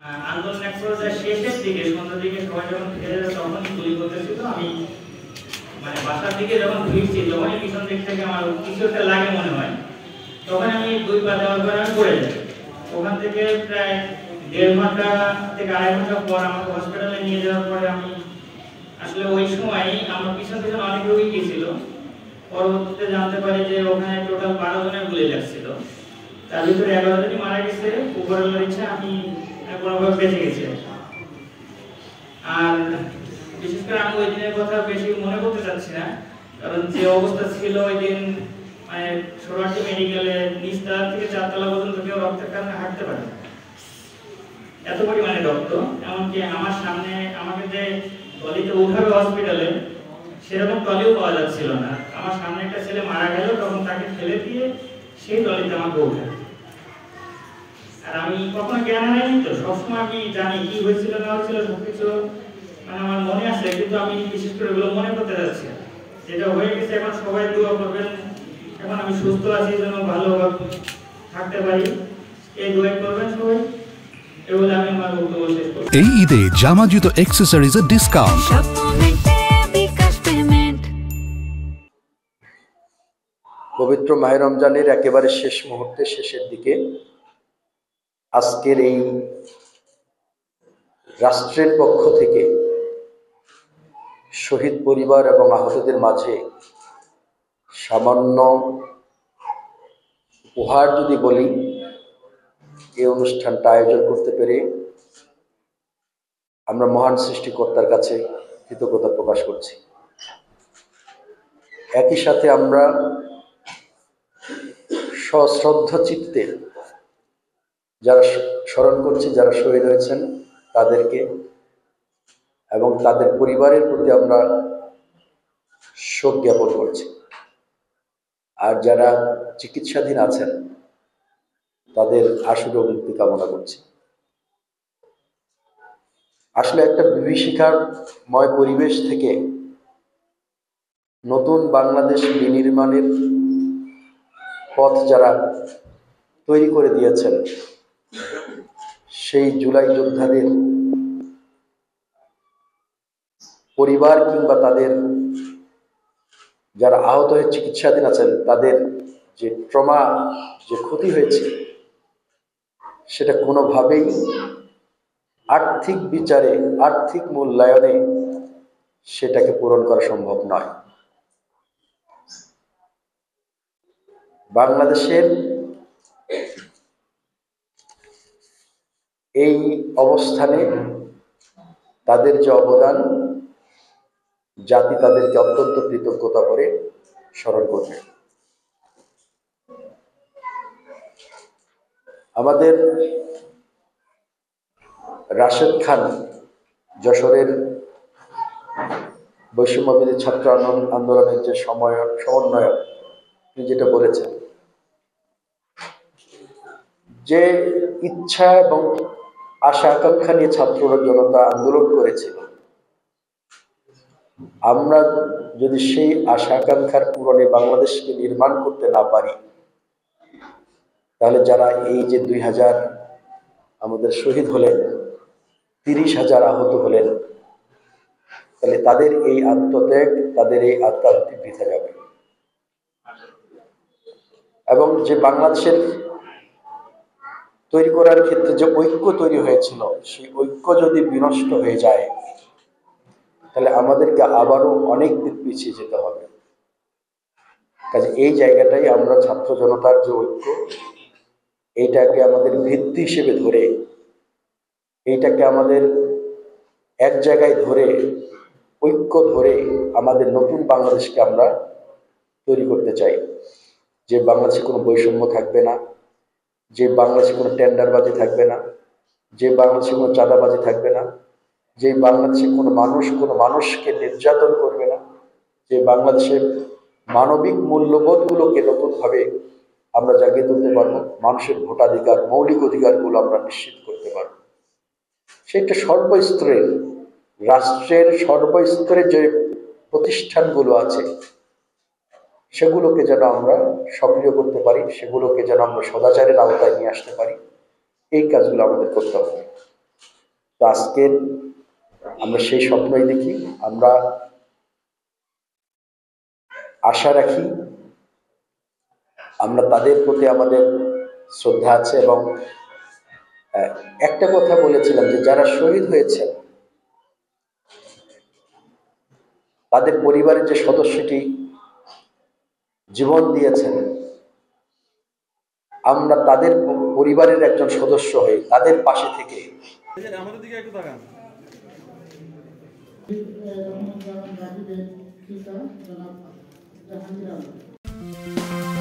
আন্দোলন এক পর্যায়ে শেষের দিকে সন্ধ্যার দিকে সবাই যখন ফিরে যায় তখনই গুলি করতেছিল। আমি মানে বাসার দিকে যখন ফিরছি তখনই পিছন দিক থেকে আমার কিছু একটা লাগে মনে হয়, তখন আমি 2 পা দেওয়ার পর আমি পড়ে যাই। ওখান থেকে প্রায় 1.5 ঘন্টা থেকে 2.5 ঘন্টা পর আমাকে হসপিটালে নিয়ে যাওয়ার পরে আমি আসলে ওই সময় আমার পিছন পিছন অনেক রোগী গিয়েছিল। পরবর্তীতে জানতে পারি যে ওখানে টোটাল 12 জনের গুলি লাগছিল, তার ভিতরে 11 জনই মারা গেছে। উপরের ইচ্ছা আমি কোনোভাবে বেঁচে গেছি। আর বিশেষ করে আমি ওই দিনের কথা বেশি মনে করতে চাচ্ছি না, কারণ যে অবস্থা ছিল ওই দিন, মানে সোনারটি মেডিকেলে নিচতলা থেকে 4 তলা পর্যন্ত কেউ রক্তের কারণে হাঁটতে পারে না, এত পরিমাণে রক্ত। এমনকি আমার সামনে আমাকে যে ট্রলিতে উঠাবে হসপিটালে, সেরকম ট্রলিও পাওয়া যাচ্ছিল না। আমার সামনে একটা ছেলে মারা গেল, তখন তাকে ফেলে দিয়ে সেই ট্রলিতে আমাকে উঠে। আর আমি কখনো জ্ঞান হারাইনি, তো সবসময় আমি জানি কি হয়েছিল না হয়েছিল সবকিছু মানে আমার মনে আছে, কিন্তু আমি বিশেষ করে এগুলো মনে করতে যাচ্ছি না। যেটা হয়ে গেছে এখন সবাই দোয়া করবেন, এখন আমি সুস্থ আছি যেন ভালোভাবে থাকতে পারি, এই দোয়া করবেন সবাই। এগুলো আমি আমার বক্তব্য শেষ করব। এই ঈদে জামা জুতো অ্যাক্সেসরিজের ডিসকাউন্ট। পবিত্র মাহে রমজানের একেবারে শেষ মুহূর্তে, শেষের দিকে আজকের এই রাষ্ট্রের পক্ষ থেকে শহীদ পরিবার এবং আহতদের মাঝে সামান্য উপহার যদি বলি, এই অনুষ্ঠানটা আয়োজন করতে পেরে আমরা মহান সৃষ্টিকর্তার কাছে কৃতজ্ঞতা প্রকাশ করছি। একই সাথে আমরা সশ্রদ্ধ চিত্তে যারা স্মরণ করছি, যারা শহীদ হয়েছেন তাদেরকে, এবং তাদের পরিবারের প্রতি আমরা শোক জ্ঞাপন করছি। আর যারা চিকিৎসাধীন আছেন তাদের আশু মুক্তি কামনা করছি। আসলে একটা বিভীষিকাময় পরিবেশ থেকে নতুন বাংলাদেশ বিনির্মাণের পথ যারা তৈরি করে দিয়েছেন, সেই জুলাই যোদ্ধাদের পরিবার কিংবা তাদের যারা আহত হয়ে চিকিৎসাধীন আছেন তাদের যে ট্রমা, যে ক্ষতি হয়েছে, সেটা কোনোভাবেই আর্থিক বিচারে, আর্থিক মূল্যায়নে সেটাকে পূরণ করা সম্ভব নয়। বাংলাদেশের এই অবস্থানে তাদের যে অবদান, জাতি তাদেরকে অত্যন্ত কৃতজ্ঞতা করে স্মরণ করবে। আমাদের রাশেদ খান, যশোরের বৈষম্যবিরোধী ছাত্র আন্দোলনের যে সমন্বয়ক, তিনি যেটা বলেছেন, যে ইচ্ছা এবং আশা আকাঙ্ক্ষা নিয়ে ছাত্র জনতা আন্দোলন করেছিল, আমরা যদি সেই আশা আকাঙ্ক্ষার পূরণে বাংলাদেশকে নির্মাণ করতে না পারি, তাহলে যারা এই যে 2000 আমাদের শহীদ হলেন, 30,000 আহত হলেন, তাহলে তাদের এই আত্মত্যাগ, তাদের এই আত্মাহুতি বৃথা যাবে। এবং যে বাংলাদেশের তৈরি করার ক্ষেত্রে যে ঐক্য তৈরি হয়েছিল, সেই ঐক্য যদি বিনষ্ট হয়ে যায়, তাহলে আমাদেরকে আবারও অনেক দিক পিছিয়ে যেতে হবে। কাজে এই জায়গাটাই আমরা ছাত্র জনতার যে ঐক্য, এইটাকে আমাদের ভিত্তি হিসেবে ধরে, এইটাকে আমাদের এক জায়গায় ধরে, ঐক্য ধরে আমাদের নতুন বাংলাদেশকে আমরা তৈরি করতে চাই। যে বাংলাদেশে কোনো বৈষম্য থাকবে না, যে বাংলাদেশে কোনো টেন্ডারবাজি থাকবে না, যে বাংলাদেশে কোনো চাঁদাবাজি থাকবে না, যে বাংলাদেশে কোনো মানুষকে নির্যাতন করবে না, যে বাংলাদেশের মানবিক মূল্যবোধগুলোকে নতুনভাবে আমরা জাগিয়ে তুলতে পারবো, মানুষের ভোটাধিকার, মৌলিক অধিকারগুলো আমরা নিশ্চিত করতে পারবো। সেটা সর্বস্তরে, রাষ্ট্রের সর্বস্তরে যে প্রতিষ্ঠানগুলো আছে সেগুলোকে যেন আমরা সক্রিয় করতে পারি, সেগুলোকে যেন আমরা সদাচারের আওতায় নিয়ে আসতে পারি, এই কাজগুলো আমাদের করতে হবে। তো আজকের আমরা সেই স্বপ্নই দেখি, আমরা আশা রাখি, আমরা তাদের প্রতি আমাদের শ্রদ্ধা আছে। এবং একটা কথা বলেছিলাম যে যারা শহীদ হয়েছে তাদের পরিবারের যে সদস্যটি জীবন দিয়েছেন, আমরা তাদের পরিবারের একজন সদস্য হয়ে তাদের পাশে থেকে আমাদের দিকে একটু তাকান। জাহাঙ্গীর আলম